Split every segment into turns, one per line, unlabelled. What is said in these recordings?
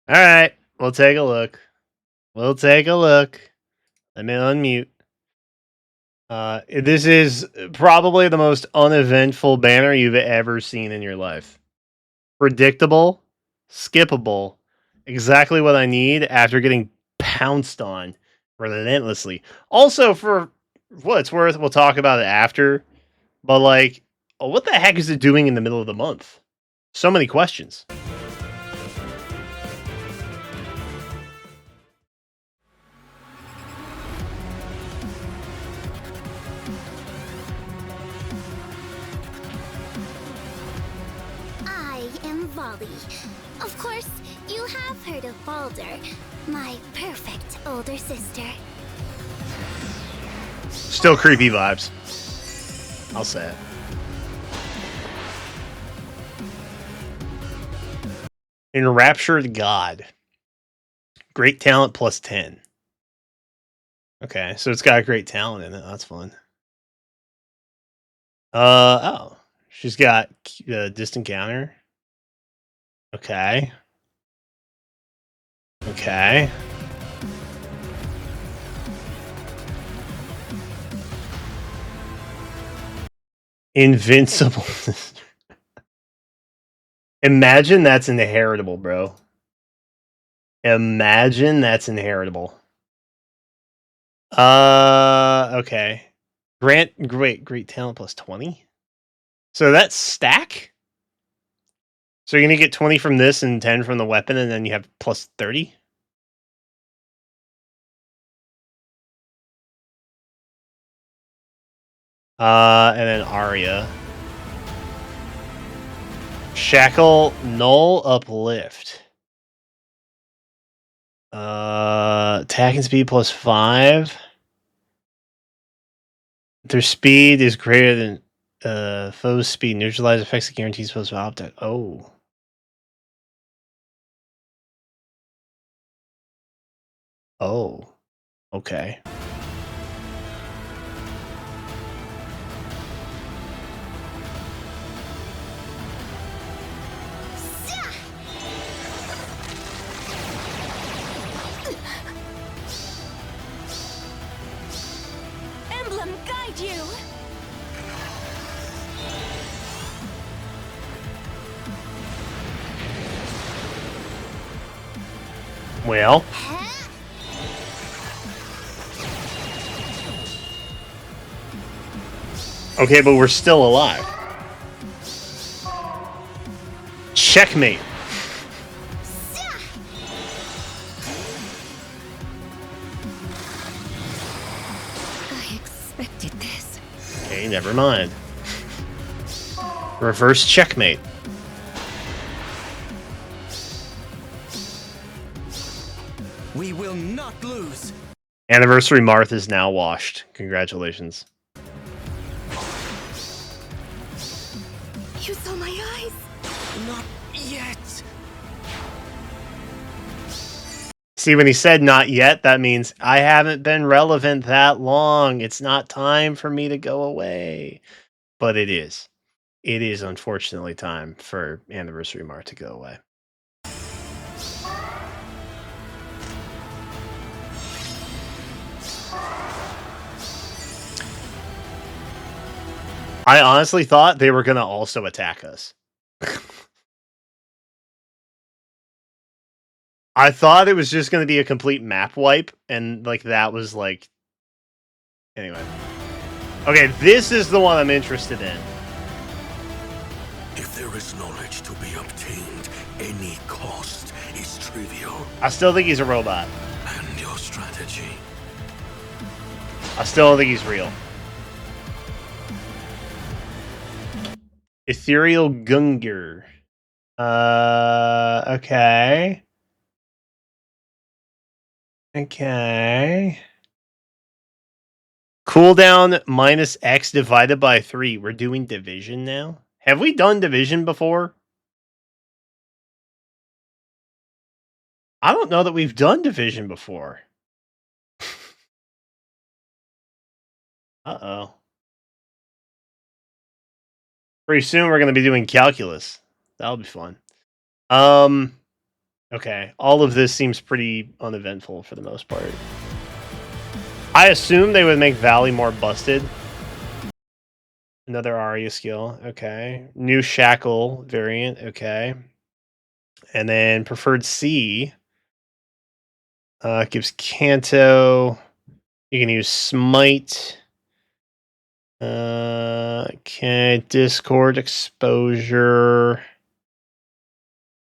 All right, we'll take a look. We'll take a look. Let me unmute. This is probably the most uneventful banner you've ever seen in your life. Predictable, skippable, exactly what I need after getting pounced on relentlessly. Also, for what it's worth, we'll talk about it after. But like, what the heck is it doing in the middle of the month? So many questions.
I am Váli. Of course, you have heard of Baldur, my perfect older sister.
Still creepy vibes. I'll say it. Enraptured God. Great talent plus 10. Okay, so it's got great talent in it. That's fun. Oh. She's got distant counter. Okay. Okay. Invincible. Imagine that's inheritable, bro. Imagine that's inheritable. Okay. Great talent plus 20. So that's stack? So you're gonna get 20 from this and 10 from the weapon, and then you have plus 30? And then Arya. Shackle, null, uplift. Attack and speed plus 5. Their speed is greater than foe's speed. Neutralize effects that guarantees foe's object. Oh. Oh. Okay.
Emblem guide you!
Well. Okay, but we're still alive. Checkmate.
I expected this.
Okay, never mind. Reverse checkmate.
We will not lose.
Anniversary Marth is now washed. Congratulations.
You saw my eyes?
Not yet.
See, when he said not yet, that means I haven't been relevant that long. It's not time for me to go away. But it is. It is unfortunately time for Anniversary Marth to go away. I honestly thought they were going to also attack us. I thought it was just going to be a complete map wipe, and like that was like... Anyway. Okay, this is the one I'm interested in.
If there is knowledge to be obtained, any cost is trivial.
I still think he's a robot.
And your strategy?
I still don't think he's real. Ethereal Gungur. Okay. Okay. Cooldown minus X divided by 3. We're doing division now? Have we done division before? I don't know that we've done division before. Uh-oh. Pretty soon we're going to be doing calculus. That'll be fun. Okay, all of this seems pretty uneventful for the most part. I assume they would make Valley more busted. Another Arya skill, okay. New Shackle variant, okay. And then Preferred C gives Kanto. You can use Smite. Okay, Discord exposure.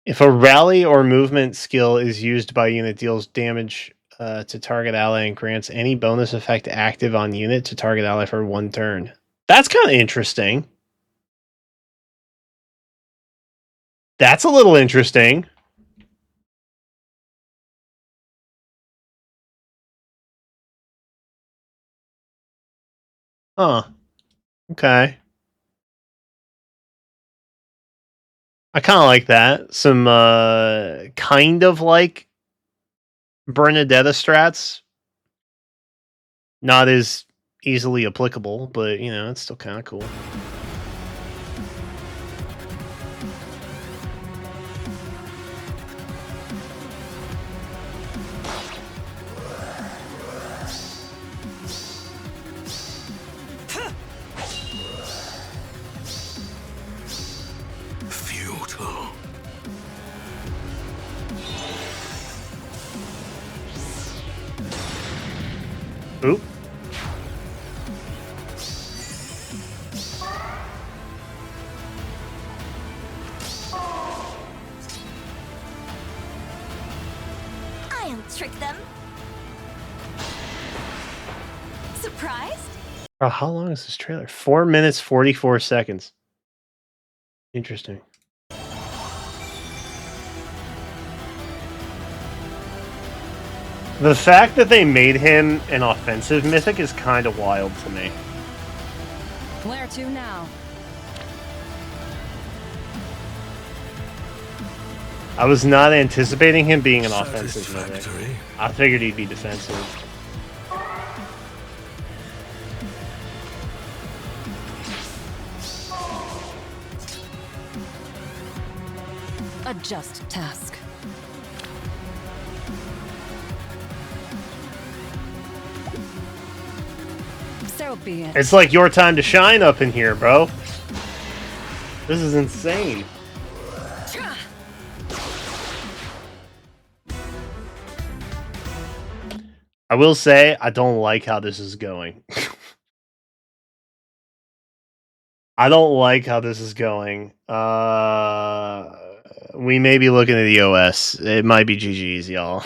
If a rally or movement skill is used by unit, deals damage to target ally and grants any bonus effect active on unit to target ally for 1 turn. That's kind of interesting. That's a little interesting. Huh. Okay. I kind of like that. Some kind of like Bernadetta strats. Not as easily applicable, but you know, it's still kind of cool.
Futile.
Oop.
I'll trick them. Surprised?
Oh, how long is this trailer? 4 minutes, 44 seconds. Interesting. The fact that they made him an offensive mythic is kind of wild to me.
Where to now?
I was not anticipating him being an offensive mythic.
Satisfactory.
I figured he'd be defensive.
A just task. So be it.
It's like your time to shine up in here, bro. This is insane. I will say, I don't like how this is going. I don't like how this is going. We may be looking at the OS. It might be GG's, y'all.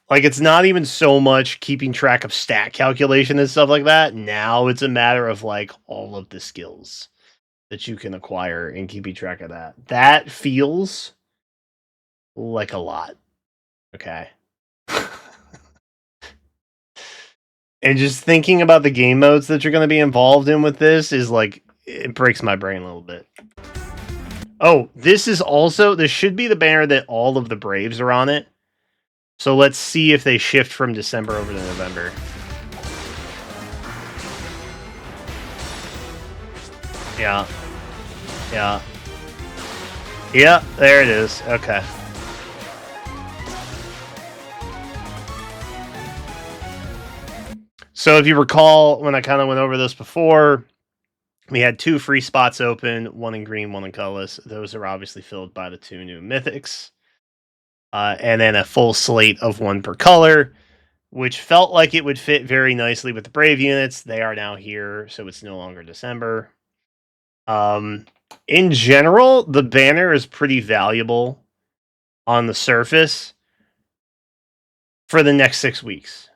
Like, it's not even so much keeping track of stat calculation and stuff like that. Now it's a matter of, like, all of the skills that you can acquire and keeping track of that. That feels like a lot. Okay. And just thinking about the game modes that you're going to be involved in with this is like, it breaks my brain a little bit. Oh, this should be the banner that all of the Braves are on it. So let's see if they shift from December over to November. Yeah. Yeah. Yeah, there it is. Okay. So if you recall, when I kind of went over this before, we had 2 free spots open, one in green, one in colorless. Those are obviously filled by the 2 new mythics. And then a full slate of 1 per color, which felt like it would fit very nicely with the Brave units. They are now here, so it's no longer December. In general, the banner is pretty valuable on the surface for the next 6 weeks.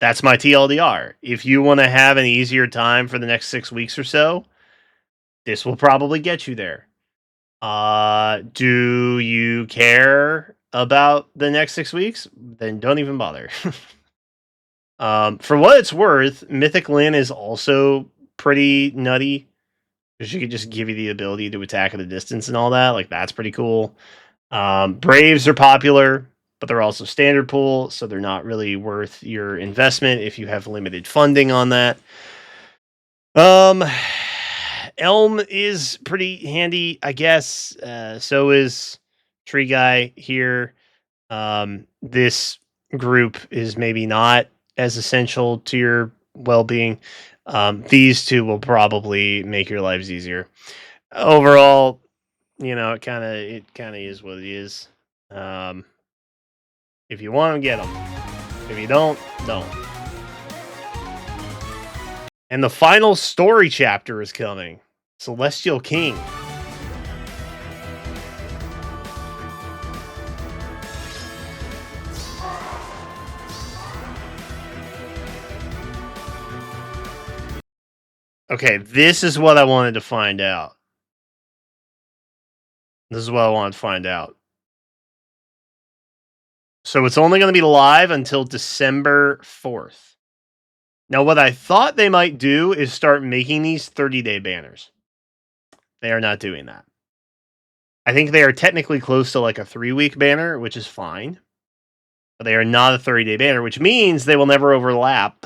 That's my TLDR. If you want to have an easier time for the next 6 weeks or so, this will probably get you there. Do you care about the next 6 weeks? Then don't even bother. For what it's worth, Mythic Lyn is also pretty nutty. She could just give you the ability to attack at a distance and all that. Like, that's pretty cool. Braves are popular, but they're also standard pool, so they're not really worth your investment if you have limited funding on that. Elm is pretty handy, I guess. So is Tree Guy here. This group is maybe not as essential to your well-being. These two will probably make your lives easier. Overall, it kind of is what it is. If you want them, get them. If you don't, don't. And the final story chapter is coming. Celestial King. Okay, this is what I wanted to find out. So it's only going to be live until December 4th. Now, what I thought they might do is start making these 30-day banners. They are not doing that. I think they are technically close to like a 3-week banner, which is fine. But they are not a 30-day banner, which means they will never overlap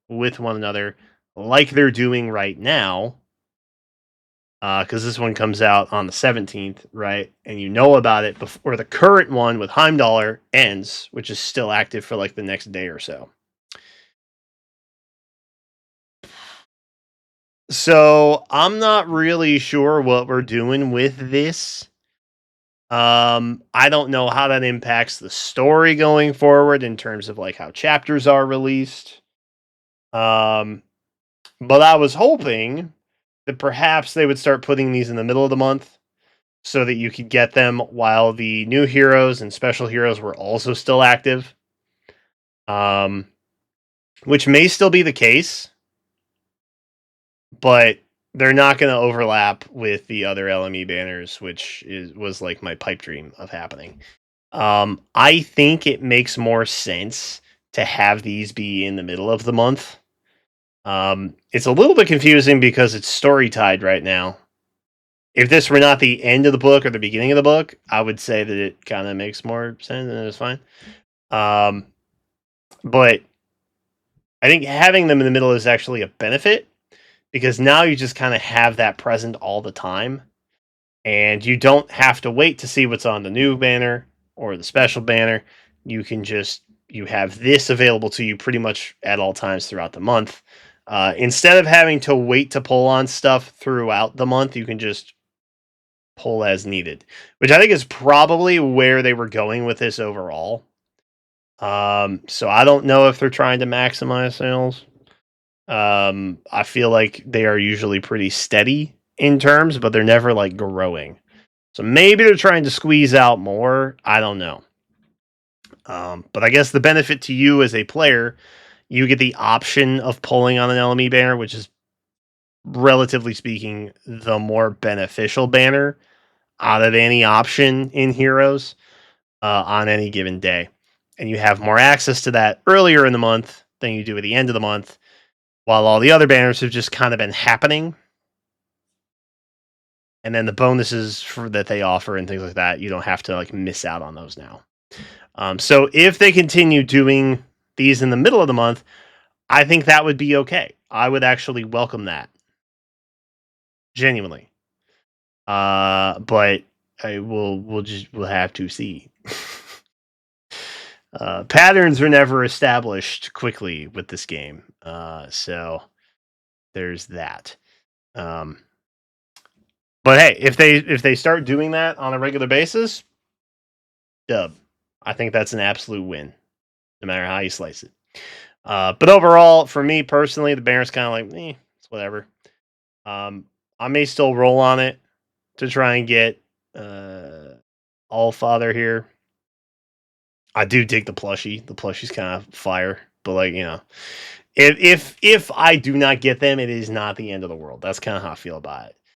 with one another like they're doing right now. Because this one comes out on the 17th, right? And you know about it before the current one with Heimdallr ends, which is still active for like the next day or so. So I'm not really sure what we're doing with this. I don't know how that impacts the story going forward in terms of like how chapters are released. But I was hoping that perhaps they would start putting these in the middle of the month so that you could get them while the new heroes and special heroes were also still active. Which may still be the case, but they're not going to overlap with the other LME banners, which was like my pipe dream of happening. I think it makes more sense to have these be in the middle of the month. It's a little bit confusing because it's story tied right now. If this were not the end of the book or the beginning of the book, I would say that it kind of makes more sense and it's fine. But I think having them in the middle is actually a benefit because now you just kind of have that present all the time. And you don't have to wait to see what's on the new banner or the special banner. You have this available to you pretty much at all times throughout the month. Instead of having to wait to pull on stuff throughout the month, you can just pull as needed, which I think is probably where they were going with this overall. So I don't know if they're trying to maximize sales. I feel like they are usually pretty steady in terms, but they're never like growing. So maybe they're trying to squeeze out more. I don't know. But I guess the benefit to you as a player, you get the option of pulling on an LME banner, which is relatively speaking the more beneficial banner out of any option in Heroes on any given day. And you have more access to that earlier in the month than you do at the end of the month, while all the other banners have just kind of been happening. And then the bonuses that they offer and things like that, you don't have to like miss out on those now. So if they continue doing these in the middle of the month, I think that would be okay. I would actually welcome that. Genuinely. But we'll have to see. Patterns are never established quickly with this game. So there's that. But hey, if they start doing that on a regular basis, dub. I think that's an absolute win, no matter how you slice it. But overall, for me personally, the banner's kind of like, it's whatever. I may still roll on it to try and get Alfaðör here. I do dig the plushie. The plushie's kind of fire, but like, if I do not get them, it is not the end of the world. That's kind of how I feel about it.